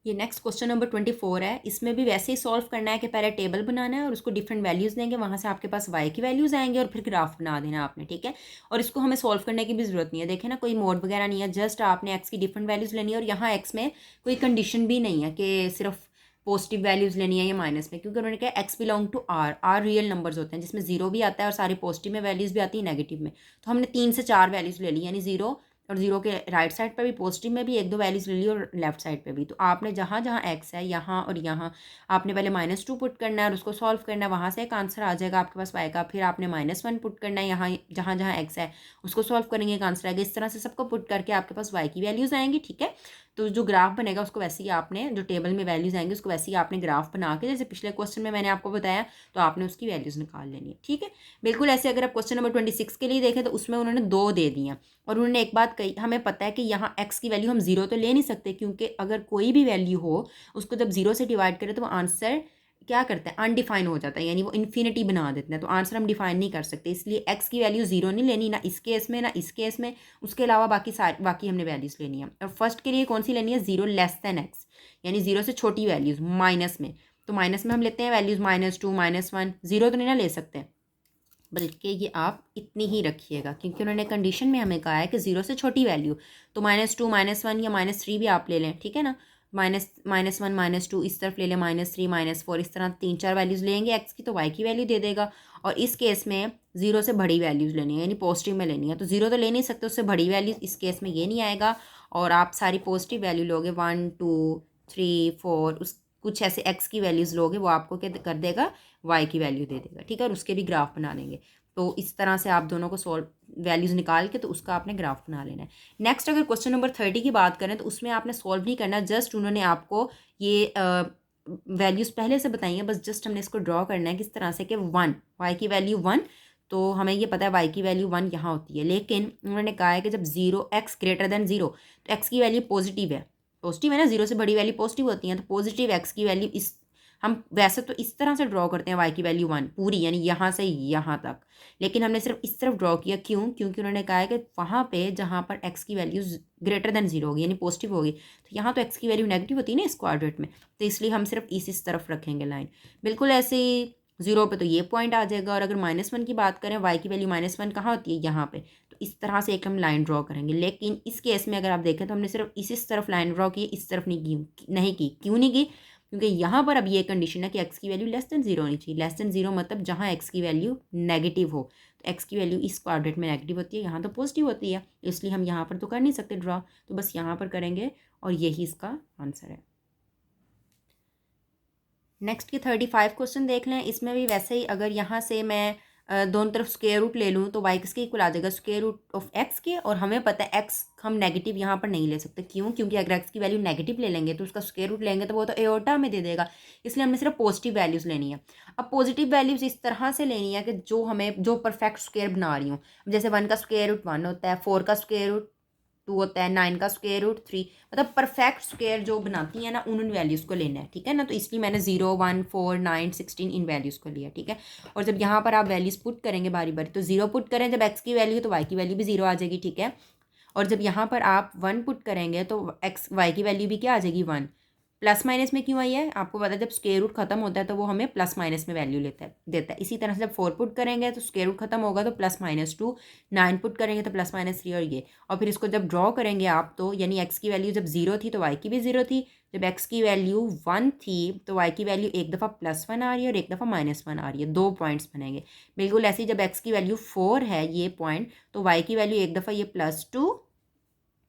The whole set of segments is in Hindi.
ये नेक्स्ट क्वेश्चन नंबर 24 है। इसमें भी वैसे ही सॉल्व करना है कि पहले टेबल बनाना है और उसको डिफरेंट वैल्यूज़ देंगे, वहाँ से आपके पास वाई की वैल्यूज़ आएंगे और फिर ग्राफ बना देना है आपने, ठीक है। और इसको हमें सॉल्व करने की भी ज़रूरत नहीं है, देखें ना कोई मोड वगैरह नहीं है, जस्ट आपने एक्स की डिफरेंट वैल्यूज़ लेनी है और यहाँ एक्स में कोई कंडीशन भी नहीं है कि सिर्फ पॉजिटिव वैल्यूज़ लेनी है या माइनस में, क्योंकि उन्होंने कहा X belong to R, R real numbers होते हैं जिसमें जीरो भी आता है और सारी पॉजिटिव में वैल्यूज़ भी आती है नेगेटिव में। तो हमने 3 से 4 वैल्यूज़ ले ली, यानी जीरो और जीरो के राइट साइड पर भी पॉजिटिव में भी एक दो वैल्यूज ले ली और लेफ्ट साइड पे भी। तो आपने जहाँ जहाँ एक्स है यहाँ और यहाँ आपने पहले -2 पुट करना है और उसको सॉल्व करना है, वहाँ से एक आंसर आ जाएगा आपके पास वाई का। फिर आपने -1 पुट करना है, यहाँ जहाँ जहाँ एक्स है उसको सॉल्व करेंगे, एक आंसर आएगा। इस तरह से सबको पुट करके आपके पास वाई की वैल्यूज़ आएंगी, ठीक है। तो जो ग्राफ बनेगा उसको वैसे ही आपने, जो टेबल में वैल्यूज़ आएंगी उसको वैसे ही आपने ग्राफ बना के, जैसे पिछले क्वेश्चन में मैंने आपको बताया, तो आपने उसकी वैल्यूज़ निकाल लेनी है, ठीक है। बिल्कुल ऐसे अगर आप क्वेश्चन नंबर 26 के लिए देखें तो उसमें उन्होंने 2 दे दिए और उन्होंने एक बात कही, हमें पता है कि यहाँ x की वैल्यू हम जीरो तो ले नहीं सकते, क्योंकि अगर कोई भी वैल्यू हो उसको जब जीरो से डिवाइड करें तो वो आंसर क्या करता है, अनडिफाइन हो जाता है, यानी वो इन्फिनिटी बना देते हैं, तो आंसर हम डिफाइन नहीं कर सकते। इसलिए x की वैल्यू जीरो नहीं लेनी, ना इस केस में ना इस केस में, उसके अलावा बाकी हमने वैल्यूज़ लेनी है। और फर्स्ट के लिए कौन सी लेनी है, जीरो लेस दैन एक्स, यानी जीरो से छोटी वैल्यूज़ माइनस में। तो माइनस में हम लेते हैं वैल्यूज़ -2 -1, जीरो तो नहीं ना ले सकते, बल्कि ये आप इतनी ही रखिएगा, क्योंकि उन्होंने कंडीशन में हमें कहा है कि जीरो से छोटी वैल्यू। तो -2 -1 या -3 भी आप ले लें, ठीक है ना। -1 -2 इस तरफ ले लें, -3 -4, इस तरह 3-4 वैल्यूज़ लेंगे एक्स की तो वाई की वैल्यू दे देगा। और इस केस में जीरो से बड़ी वैल्यूज़ लेनी है, यानी पॉजिटिव में लेनी है, तो जीरो तो ले नहीं सकते, उससे बड़ी वैल्यूज इस केस में ये नहीं आएगा। और आप सारी पॉजिटिव वैल्यू लोगे 1 2 3 4, उस कुछ ऐसे एक्स की वैल्यूज़ लोगे, वो आपको क्या कर देगा, वाई की वैल्यू दे देगा, ठीक है। और उसके भी ग्राफ बना देंगे। तो इस तरह से आप दोनों को सॉल्व वैल्यूज़ निकाल के तो उसका आपने ग्राफ बना लेना है। नेक्स्ट अगर क्वेश्चन नंबर 30 की बात करें तो उसमें आपने सॉल्व नहीं करना, जस्ट उन्होंने आपको ये वैल्यूज़ पहले से बताई हैं, बस जस्ट हमने इसको ड्रॉ करना है किस तरह से कि 1, वाई की वैल्यू 1, तो हमें ये पता है वाई की वैल्यू 1 यहाँ होती है, लेकिन उन्होंने कहा है कि जब zero x greater than zero तो एक्स की वैल्यू पॉजिटिव है ना, जीरो से बड़ी वैल्यू पॉजिटिव होती है, तो पॉजिटिव एक्स की वैल्यू इस, हम वैसे तो इस तरह से ड्रॉ करते हैं वाई की वैल्यू 1 पूरी, यानी यहाँ से यहाँ तक, लेकिन हमने सिर्फ इस तरफ ड्रॉ किया, क्यों, क्योंकि उन्होंने कहा है कि वहाँ पे जहाँ पर एक्स की वैल्यू ग्रेटर देन जीरो होगी यानी पॉजिटिव होगी, तो यहाँ तो एक्स की वैल्यू नेगेटिव होती है ना इस क्वाड्रेंट में, तो इसलिए हम सिर्फ इस तरफ रखेंगे लाइन। बिल्कुल ऐसे ही जीरो पे तो ये पॉइंट आ जाएगा। और अगर -1 की बात करें, वाई की वैल्यू -1 कहाँ होती है, यहाँ पे, तो इस तरह से एक हम लाइन ड्रॉ करेंगे। लेकिन इस केस में अगर आप देखें तो हमने सिर्फ इस तरफ लाइन ड्रॉ की, इस तरफ नहीं की। क्यों नहीं की, क्योंकि यहाँ पर अब ये कंडीशन है कि एक्स की वैल्यू लेस देन जीरो होनी चाहिए। लेस देन जीरो मतलब जहाँ एक्स की वैल्यू नेगेटिव हो, तो एक्स की वैल्यू इस क्वाड्रेंट में नेगेटिव होती है, यहाँ तो पॉजिटिव होती है, इसलिए हम यहाँ पर तो कर नहीं सकते ड्रॉ, तो बस यहाँ पर करेंगे और यही इसका आंसर है। नेक्स्ट की 35 क्वेश्चन देख लें। इसमें भी वैसे ही अगर यहाँ से मैं दोनों तरफ स्क्वायर रूट ले लूँ तो वाई किसके इक्वल आ जाएगा, स्क्वायर रूट ऑफ एक्स के। और हमें पता है एक्स हम नेगेटिव यहाँ पर नहीं ले सकते, क्यों, क्योंकि अगर एक्स की वैल्यू नेगेटिव ले लेंगे तो उसका स्क्वायर रूट लेंगे तो वो तो एओटा में दे देगा, इसलिए हमने सिर्फ पॉजिटिव वैल्यूज़ लेनी है। अब पॉजिटिव वैल्यूज़ इस तरह से लेनी है कि जो हमें, जो परफेक्ट स्क्वायर बना रही हूँ, जैसे 1 का स्क्वायर रूट 1 होता है, 4 का स्क्वायर रूट 2 होता है, 9 का स्क्वायर रूट 3, मतलब परफेक्ट स्क्वायर जो बनाती है ना, उन वैल्यूज़ को लेना है, ठीक है ना। तो इसलिए मैंने 0 1 4 9 16 इन वैल्यूज़ को लिया, ठीक है। और जब यहाँ पर आप वैल्यूज़ पुट करेंगे बारी बारी, तो 0 पुट करें जब एक्स की वैल्यू, तो वाई की वैल्यू भी 0 आ जाएगी, ठीक है। और जब यहाँ पर आप 1 पुट करेंगे तो एक्स वाई की वैल्यू भी क्या आ जाएगी, 1। प्लस माइनस में क्यों आई है, आपको पता है जब स्क्वायर रूट खत्म होता है तो वो हमें प्लस माइनस में वैल्यू देता है। इसी तरह से जब 4 पुट करेंगे तो स्क्वायर रूट खत्म होगा तो +-2, 9 पुट करेंगे तो +-3, और ये, और फिर इसको जब ड्रॉ करेंगे आप, तो यानी एक्स की वैल्यू जब 0 थी तो वाई की भी 0 थी, जब एक्स की वैल्यू 1 थी तो वाई की वैल्यू एक दफ़ा +1 आ रही है और एक दफ़ा -1 आ रही है, 2 पॉइंट्स बनेंगे। बिल्कुल ऐसे ही जब एक्स की वैल्यू 4 है, ये पॉइंट, तो वाई की वैल्यू एक दफ़ा ये +2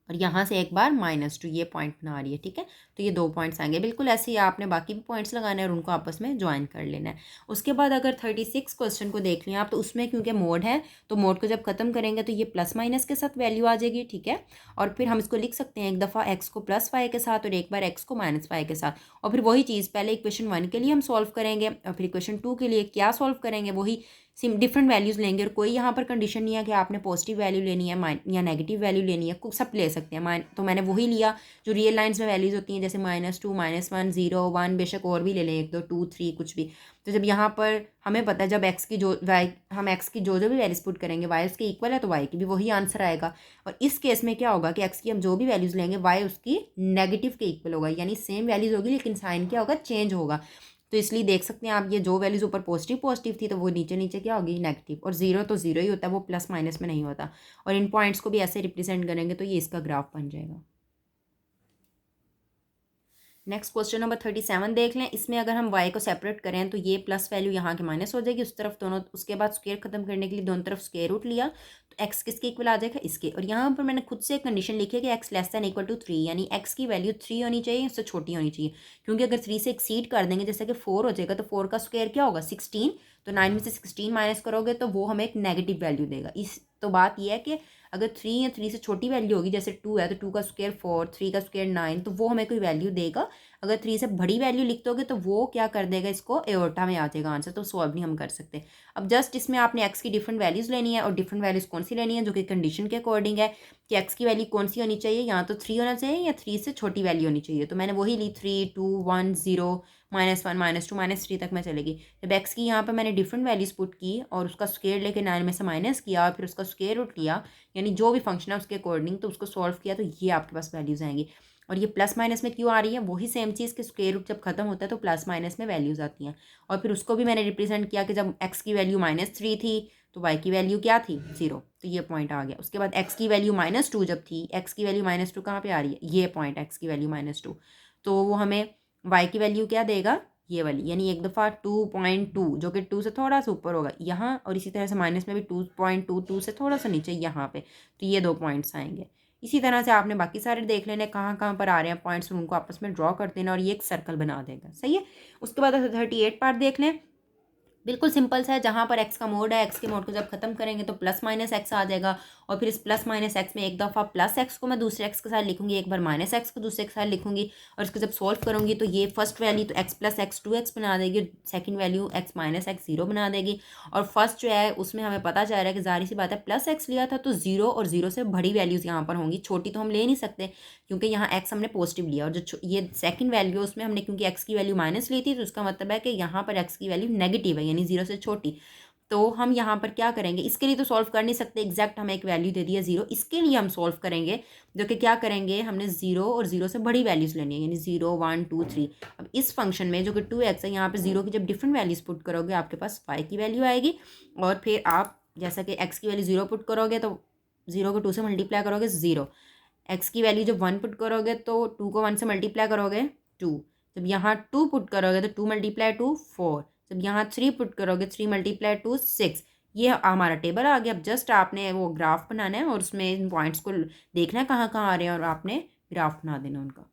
और यहाँ से एक बार -2, ये पॉइंट बना रही है, ठीक है। तो ये 2 पॉइंट्स आएंगे। बिल्कुल ऐसे ही आपने बाकी भी पॉइंट्स लगाने हैं और उनको आपस में ज्वाइन कर लेना है। उसके बाद अगर 36 क्वेश्चन को देख लिया आप, तो उसमें क्योंकि मोड है तो मोड को जब खत्म करेंगे तो ये प्लस माइनस के साथ वैल्यू आ जाएगी, ठीक है। और फिर हम इसको लिख सकते हैं एक दफ़ा एक्स को +y के साथ और एक बार एक्स को -y के साथ। और फिर वही चीज़ पहले इक्वेशन 1 के लिए हम सॉल्व करेंगे और फिर इक्वेशन 2 के लिए क्या सॉल्व करेंगे, वही सिम डिफरेंट वैल्यूज़ लेंगे और कोई यहाँ पर कंडीशन नहीं है कि आपने पॉजिटिव वैल्यू लेनी है या नेगेटिव वैल्यू लेनी है, कुछ सब ले सकते हैं। तो मैंने वही लिया जो रियल लाइन्स में वैल्यूज़ होती हैं, जैसे -2 -1 0 1, बेशक और भी ले लें 1 2 2 3 कुछ भी। तो जब यहाँ पर हमें पता है जब एक्स की जो वाई हम एक्स की जो भी वैल्यूज़ पुट करेंगे वाई उसके इक्वल है, तो वाई की भी वही आंसर आएगा। और इस केस में क्या होगा कि एक्स की हम जो भी वैल्यूज़ लेंगे वाई उसकी नेगेटिव के इक्वल होगा, यानी सेम वैल्यूज़ होगी लेकिन साइन क्या होगा, चेंज होगा। तो इसलिए देख सकते हैं आप, ये जो वैल्यूज़ ऊपर पॉजिटिव थी तो वो नीचे नीचे क्या होगी, नेगेटिव। और जीरो तो जीरो ही होता है, वो प्लस माइनस में नहीं होता। और इन पॉइंट्स को भी ऐसे रिप्रेजेंट करेंगे तो ये इसका ग्राफ बन जाएगा। नेक्स्ट क्वेश्चन नंबर 37 देख लें। इसमें अगर हम y को सेपरेट करें तो ये प्लस वैल्यू यहाँ के माइनस हो जाएगी उस तरफ दोनों। उसके बाद स्क्वायर खत्म करने के लिए दोनों तरफ स्क्वायर रूट लिया तो x किसके इक्वल आ जाएगा, इसके। और यहाँ पर मैंने खुद से एक कंडीशन लिखी है कि x less than equal to 3, यानी x की वैल्यू 3 होनी चाहिए, उससे छोटी होनी चाहिए। क्योंकि अगर 3 से एक्सीड कर देंगे, जैसे कि 4 हो जाएगा, तो 4 का स्क्वायर क्या होगा, 16। तो 9 में से 16 माइनस करोगे तो वो हमें एक नेगेटिव वैल्यू देगा। इस तो बात यह है कि अगर 3 या 3 से छोटी वैल्यू होगी, जैसे 2 है तो 2 का स्क्वायर 4, 3 का स्क्वायर 9, तो वो हमें कोई वैल्यू देगा। अगर 3 से बड़ी वैल्यू लिख दोगे तो वो क्या कर देगा, इसको एओर्टा में आ जाएगा आंसर, तो सॉल्व नहीं हम कर सकते। अब जस्ट इसमें आपने एक्स की डिफरेंट वैल्यूज़ लेनी है, और डिफरेंट वैल्यूज़ कौन सी लेनी है, जो कि कंडीशन के अकॉर्डिंग है कि एक्स की वैल्यू कौन सी होनी चाहिए, या तो 3 होना चाहिए या 3 से छोटी वैल्यू होनी चाहिए। तो मैंने वही ली 3 2 1 0 -1 -2 -3 तक मैं चलेगी। जब एक्स की यहाँ पर मैंने डिफरेंट वैल्यूज़ पुट की और उसका स्क्वायर लेके 9 में से माइनस किया और फिर उसका स्क्वायर रूट लिया, यानी जो भी फंक्शन है उसके अकॉर्डिंग, तो उसको सॉल्व किया तो ये आपके पास वैल्यूज़ आएंगी। और ये प्लस माइनस में क्यों आ रही है, वही सेम चीज़ कि स्क्वायर रूट जब खत्म होता है तो प्लस माइनस में वैल्यूज़ आती हैं। और फिर उसको भी मैंने रिप्रेजेंट किया कि जब एक्स की वैल्यू -3 थी तो वाई की वैल्यू क्या थी, 0। तो ये पॉइंट आ गया। उसके बाद एक्स की वैल्यू -2 जब थी, एक्स की वैल्यू -2 कहाँ पे आ रही है, ये पॉइंट एक्स की वैल्यू -2, तो वो हमें वाई की वैल्यू क्या देगा, ये वाली, यानी एक दफ़ा 2.2 जो कि 2 से थोड़ा सा ऊपर होगा यहाँ, और इसी तरह से माइनस में भी 2.22 से थोड़ा सा नीचे यहाँ पे, तो ये 2 पॉइंट्स आएंगे। इसी तरह से आपने बाकी सारे देख लेने कहाँ कहाँ पर आ रहे हैं पॉइंट्स, उनको आपस में ड्रॉ कर देना और ये एक सर्कल बना देगा, सही है। उसके बाद 38 पार्ट देख लें। बिल्कुल सिंपल सा है, जहाँ पर एक्स का मोड है, एक्स के मोड को जब खत्म करेंगे तो प्लस माइनस एक्स आ जाएगा। और फिर इस प्लस माइनस एक्स में एक दफ़ा प्लस एक्स को मैं दूसरे एक्स के साथ लिखूंगी, एक बार माइनस एक्स को दूसरे के साथ लिखूंगी। और इसको जब सॉल्व करूंगी तो ये फर्स्ट वैल्यू तो एक्स प्लस एक्स 2x बना देगी, second value x minus x 0 बना देगी। और फर्स्ट जो है उसमें हमें पता चल रहा है कि जाहिर सी बात है प्लस एक्स लिया था तो 0 और 0 से बड़ी वैल्यूज़ यहाँ पर होंगी, छोटी तो हम ले नहीं सकते क्योंकि यहाँ एक्स हमने पॉजिटिव लिया। और जो ये सेकंड वैल्यू है उसमें हमने क्योंकि एक्स की वैल्यू माइनस ली थी, तो उसका मतलब है कि यहाँ पर एक्स की वैल्यू नेगेटिव है, यानी 0 से छोटी। तो हम यहाँ पर क्या करेंगे, इसके लिए तो सॉल्व कर नहीं सकते, एग्जैक्ट हमें एक वैल्यू दे दिया 0, इसके लिए हम सॉल्व करेंगे, जो कि क्या करेंगे, हमने 0 और 0 से बड़ी वैल्यूज़ लेनी है, यानी 0 1 2 3। अब इस फंक्शन में जो कि 2x है, यहाँ पर 0 की जब डिफरेंट वैल्यूज़ पुट करोगे आपके पास y की वैल्यू आएगी। और फिर आप जैसा कि x की वैल्यू 0 पुट करोगे तो 0 को 2 से मल्टीप्लाई करोगे 0, x की वैल्यू जब 1 पुट करोगे तो 2 को 1 से मल्टीप्लाई करोगे 2, जब यहाँ 2 पुट करोगे तो 2 × 2 4, जब यहाँ 3 पुट करोगे 3 × 2 6। ये हमारा टेबल आ गया। अब जस्ट आपने वो ग्राफ बनाना है और उसमें इन पॉइंट्स को देखना है कहाँ कहाँ आ रहे हैं और आपने ग्राफ बना देना उनका।